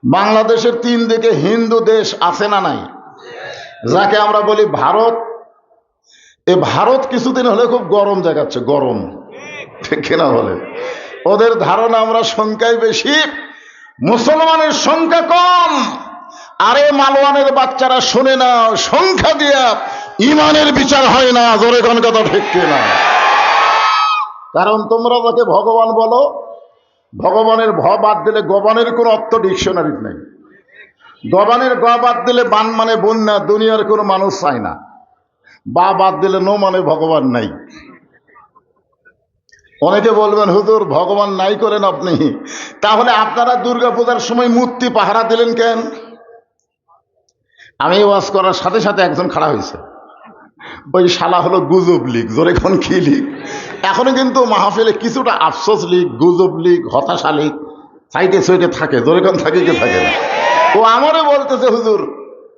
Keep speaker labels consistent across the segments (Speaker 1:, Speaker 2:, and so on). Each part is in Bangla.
Speaker 1: বাংলাদেশের তিন দিকে হিন্দু দেশ আছে না নাই, যাকে আমরা বলি ভারত। এ ভারত কিছুদিন হলে খুব গরম দেখাচ্ছে, গরম, ঠিক কিনা বলে? ওদের ধারণা আমরা সংখ্যায় বেশি, মুসলমানের সংখ্যা কম। আরে মালওয়ানের বাচ্চারা শোনে না, সংখ্যা দিয়া ইমানের বিচার হয় না, জোরে কোন কথা ঠিক কিনা? কারণ তোমরা যাকে ভগবান বলো, ভগবানের ভ বাদ দিলে গবানের কোন অর্থ ডিকশনারি নেই। গবানের গ বাদ দিলে বান মানে বন্যা, দুনিয়ার কোনো মানুষ চায় না। বা বাদ দিলে নো মানে ভগবান নাই। অনেকে বলবেন হুজুর ভগবান নাই করেন আপনি, তাহলে আপনারা দুর্গাপূজার সময় মূর্তি পাহারা দিলেন কেন? আমি ওয়াজ করার সাথে সাথে একজন খাড়া হয়েছে, ওই শালা হলো গুজব লীগ, জোরে কোন কি লীগ। এখনো কিন্তু মাহফিলে কিছুটা আফসোস লীগ, গুজব লীগ, হতাশা লীগ সাইডে সাইডে থাকে, জোরে কোন থাকে কি থাকে না। ও আমারে বলতেছে হুজুর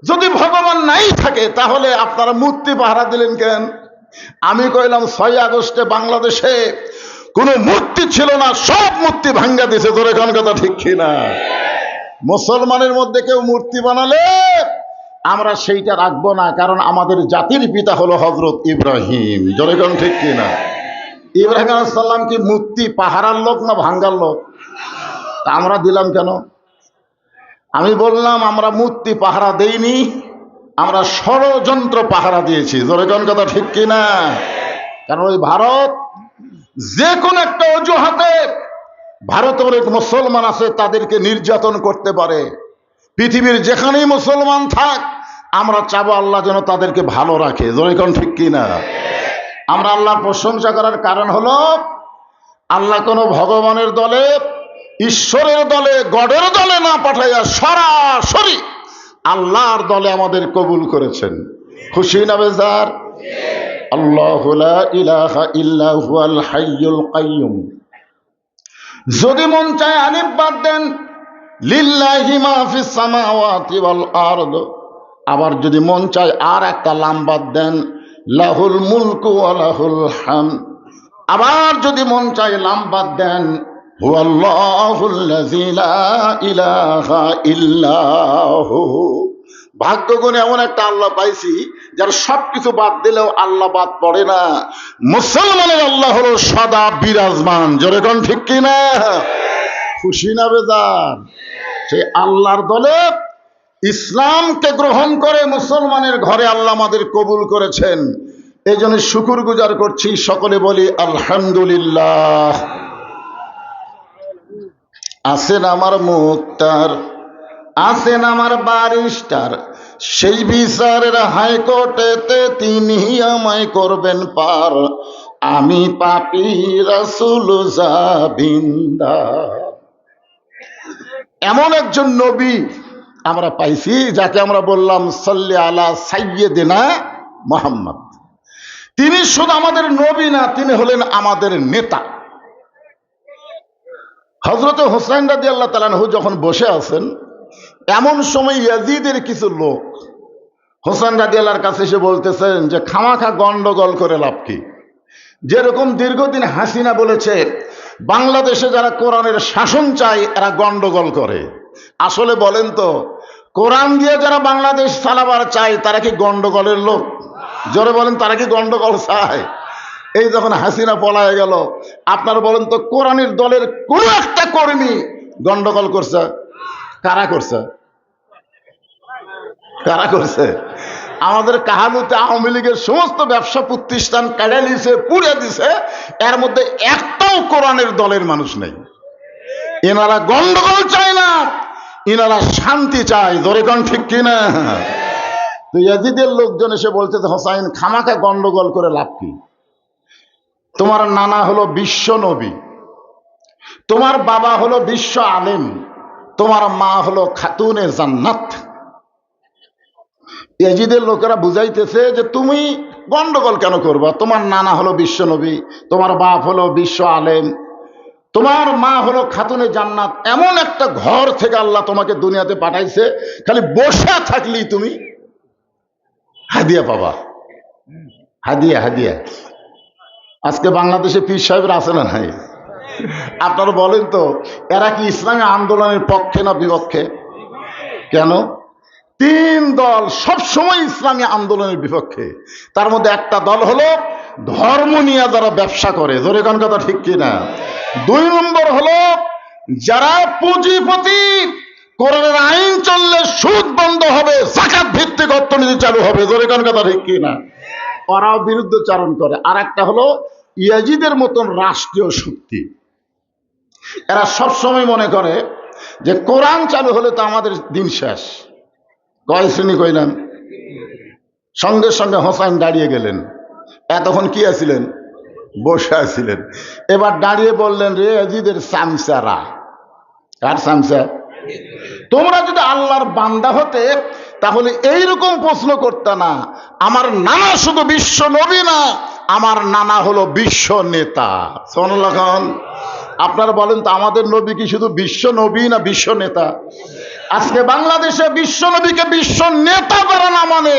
Speaker 1: যদি ভগবান নাই থাকে তাহলে আপনারা মূর্তি পাহারা দিলেন কেন? আমি কইলাম 6 আগস্টে বাংলাদেশে কোনো মূর্তি ছিল না, সব মূর্তি ভাঙ্গা দিয়েছে, জোরে কোন কথা ঠিক কিনা? মুসলমানের মধ্যে কেউ মূর্তি বানালে আমরা সেইটা রাখবো না, কারণ আমাদের জাতির পিতা হলো হযরত ইব্রাহিম, জোরে কোন ঠিক কিনা? ইব্রাহিম আলাইহিস সালাম কি মূর্তি পাহারার লোক না ভাঙ্গার লোক? তা আমরা দিলাম কেন? আমি বললাম আমরা মূর্তি পাহারা দেইনি, আমরা ষড়যন্ত্র পাহারা দিয়েছি, জোরে কোন কথা ঠিক কিনা? কারণ ওই ভারত যে কোন একটা অজুহাতে ভারতের অনেক মুসলমান আছে তাদেরকে নির্যাতন করতে পারে। পৃথিবীর যেখানেই মুসলমান থাক আমরা চাবো আল্লাহ যেন তাদেরকে ভালো রাখে, জোরে কোন ঠিক কিনা? আমরা আল্লাহর প্রশংসা করার কারণ হলো আল্লাহ কোনো ভগবানের দলে, ঈশ্বরের দলে, গডের দলে না পাঠাইয়া সরাসরি আল্লাহর দলে আমাদের কবুল করেছেন। খুশি না বেজার? আল্লাহু লা ইলাহা ইল্লা হুয়াল হাইয়ুল কাইয়ুম। যদি মন চায় আলিফ বাদ দেন লিল্লাহি মা ফিস সামাওয়াতি ওয়াল আরদ, আবার যদি মন চায় আর একটা লাম বাদ দেন লাহুল মুলকু ওয়া লাহুল হামদ, আবার যদি মন চায় লাম বাদ দেন হুয়াল্লাহুল্লাযী লা ইলাহা ইল্লাহু। ভাগ্য গুণে এমন একটা আল্লাহ পাইছি যার সবকিছু বাদ দিলেও আল্লাহ বাদ পড়ে না। মুসলমানের আল্লাহ হলো সদা বিরাজমান, জোরে কোন ঠিক কিনা? খুশি না বেজার? সেই আল্লাহর দলে ইসলামকে গ্রহণ করে মুসলমানের ঘরে আল্লাহ আমাদের কবুল করেছেন, এই জন্য শুকর গুজার করছি। সকলে বলি আলহামদুলিল্লাহ। আছেন আমার মুক্তার, আছেন আমার বারিস্টার, সেই বিচারের হাইকোর্টেতে তিনি আমায় করবেন পার, আমি পাপী রাসূল জাবিন্দার। এমন একজন নবী আমরা পাইছি যাকে আমরা বললাম সাল্লি আলা সাইয়্যিদিনা মুহাম্মদ। তিনি শুধু আমাদের নবী না, তিনি হলেন আমাদের নেতা। হযরত হুসাইন রাদিয়াল্লাহু তাআলা আনহু যখন বসে আছেন, এমন সময় ইয়াজিদের কিছু লোক হোসেন রাদিয়াল্লাহর কাছে এসে বলতেছেন যে খামাখা গন্ডগোল করে লাভ কি? যেরকম দীর্ঘদিন হাসিনা বলেছে বাংলাদেশে যারা কোরআনের শাসন চায় এরা গন্ডগোল করে, আসলে বলেন তো কোরআন দিয়ে যারা বাংলাদেশ চালাবার চায় তারা কি গন্ডগোলের লোক? জোরে বলেন, তারা কি গন্ডগোল চায়? এই যখন হাসিনা পলায় গেল, আপনারা বলেন তো কোরআনের দলের কোন একটা কর্মী গন্ডগোল করছে? কারা করছে? কারা করছে? আমাদের কাহালুতে আওয়ামী লীগের সমস্ত ব্যবসা প্রতিষ্ঠান কেড়ে নিয়েছে, পুড়ে দিছে, এর মধ্যে একটাও কোরআনের দলের মানুষ নেই। এনারা গন্ডগোল চায় না, এনারা শান্তি চায়, জোরে কোন ঠিক কিনা? তো ইয়াজিদের লোকজন এসে বলতে হোসাইন খামাখা গন্ডগোল করে লাভ কি? তোমার নানা হলো বিশ্ব নবী, তোমার বাবা হলো বিশ্ব আলেম, তোমার মা হলো খাতুনে জান্নাত। ইয়াজিদের লোকেরা বুঝাইতেছে যে তুমি গন্ডগোল কেন করবা? তোমার নানা হলো বিশ্ব নবী, তোমার বাপ হলো বিশ্ব আলেম, তোমার মা হলো খাতুনে জান্নাত। এমন একটা ঘর থেকে আল্লাহ তোমাকে দুনিয়াতে পাঠাইছে, খালি বসে থাকলেই তুমি হাদিয়া পাবা। হাদিয়া, হাদিয়া। আজকে বাংলাদেশে পীর সাহেবরা আছে না নাই? আপনারা বলেন তো এরা কি ইসলামী আন্দোলনের পক্ষে না বিপক্ষে? কেন? 3 দল সবসময় ইসলামী আন্দোলনের বিপক্ষে। তার মধ্যে একটা দল হলো ধর্ম নিয়ে যারা ব্যবসা করে, জোরে কোন কথা ঠিক কিনা। 2 নম্বর হলো যারা পুঁজিপতি, কোরআনের আইন চললে সুদ বন্ধ হবে, যাকাত ভিত্তিক অর্থনীতি চালু হবে, জোরে কোন কথা ঠিক কিনা, ওরাও বিরুদ্ধচারণ করে। আর একটা হলো ইয়াজিদের মতন রাষ্ট্রীয় শক্তি, এরা সবসময় মনে করে যে কোরআন চালু হলে তো আমাদের দিন শেষ। কয় শ্রেণী কইলাম? সঙ্গে সঙ্গে হোসাইন দাঁড়িয়ে গেলেন, এতক্ষণ কি আছিলেন? বসে আছিলেন। এবার দাঁড়িয়ে বললেন, রে ইয়াজিদের সামসারা। কার সামসা? তোমরা যদি আল্লাহর বান্দা হতে তাহলে এইরকম প্রশ্ন করতে না, আমার নানা শুধু বিশ্ব নবী না, আমার নানা হলো বিশ্ব নেতা। সুবহানাল্লাহ। আপনারা বলেন তো, আমাদের নবী কি শুধু বিশ্ব নবী না বিশ্ব নেতা? আজকে বাংলাদেশে বিশ্ব নবীকে বিশ্ব নেতা করা না মানে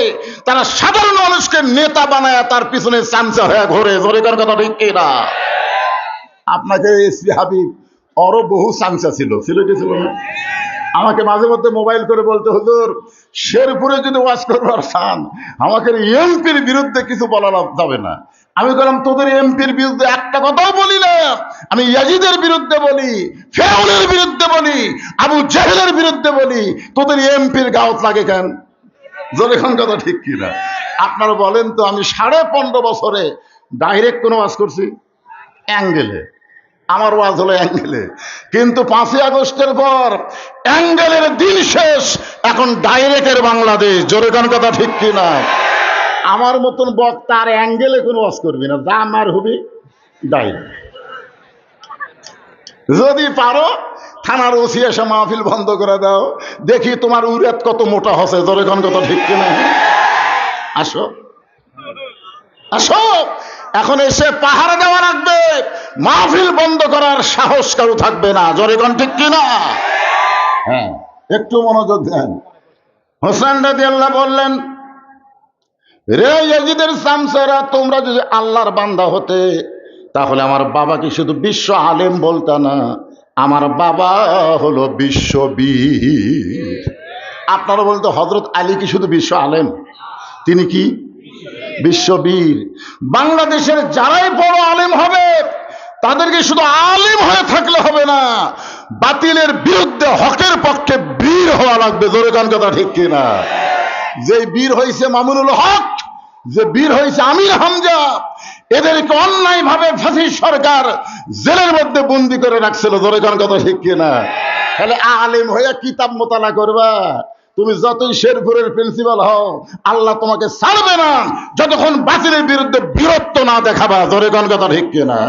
Speaker 1: তারা সাধারণ মানুষকে নেতা বানায় তার পিছনে চামচা হয়ে ঘোরে, জোরে কার কথা ঠিক কিনা। আপনাকে এসপি হাবিব আরো বহু চামচা ছিল কি ছিল না? আমাকে মাঝে মধ্যে মোবাইল করে বলতে, হুজুর শেরপুরে যদি ওয়াজ করবার চান আমাকে এমপির বিরুদ্ধে কিছু বলা যাবে না। আমি বললাম, তোদের এমপির বিরুদ্ধে একটা কথাও বলি না, আমি ইয়াজিদের বিরুদ্ধে বলি, ফেরাউনের বিরুদ্ধে বলি, আবু জাহেলের বিরুদ্ধে বলি, তোদের এমপির গাওত লাগে কেন? জোরে কোন কথা ঠিক কিনা। আপনারা বলেন তো, আমি 15.5 বছরে ডাইরেক্ট কোনো ওয়াজ করছি? অ্যাঙ্গেলে। আমার ওয়াজ হলো অ্যাঙ্গেলে, কিন্তু 5ই আগস্টের পর অ্যাঙ্গেলের দিন শেষ, এখন ডাইরেক্টের বাংলাদেশ, জোরে কোন কথা ঠিক কিনা। আমার মতন বক্তা আর অ্যাঙ্গেলে কোনো ওয়াজ করবি না, যা আমার হবি ডাইরেক্ট। যদি পারো থানার ওসি এসে মাহফিল বন্ধ করে দাও, দেখি তোমার উরেত কত মোটা হচ্ছে, জোরে কোন কথা ঠিক কিনা। আসো আসো, এখন এসে পাহাড় দেওয়া লাগবে, মাহফিল বন্ধ করার সাহস কারো থাকবে না, জোরে কোন ঠিক কিনা। হ্যাঁ, একটু মনোযোগ দেন। হোসেন রাদিয়াল্লাহু বললেন, রে ইয়াজিদের সামসারা, তোমরা যদি আল্লাহর বান্দা হতে তাহলে আমার বাবাকে শুধু বিশ্ব আলেম বলতা না, আমার বাবা হলো বিশ্ববীর। আপনারা বলতে, হযরত আলী কি শুধু বিশ্ব আলেম? তিনি কি বিশ্ববীর? বাংলাদেশের যারাই বড় আলেম হবে তাদেরকে শুধু আলেম হয়ে থাকলে হবে না, বাতিলের বিরুদ্ধে হকের পক্ষে বীর হওয়া লাগবে, জোরে কোন কথা ঠিক কিনা। যে বীর হয়েছে মামুনুল হক, যে বীর হয়েছে আমির হামজা, এদেরকে অন্যায় ভাবে ফাঁসি সরকার জেলের মধ্যে বন্দি করে রাখছিল, জোরে কোন কথা ঠিক কিনা। তাহলে আলেম হয়ে কিতাব মোতালা করবা, তুমি যতই শেরপুরের প্রিন্সিপাল হও, আল্লাহ তোমাকে ছাড়বে না যতক্ষণ বাতিলের বিরুদ্ধে বীরত্ব না দেখাবা, জোরে কোন কথা ঠিক কিনা।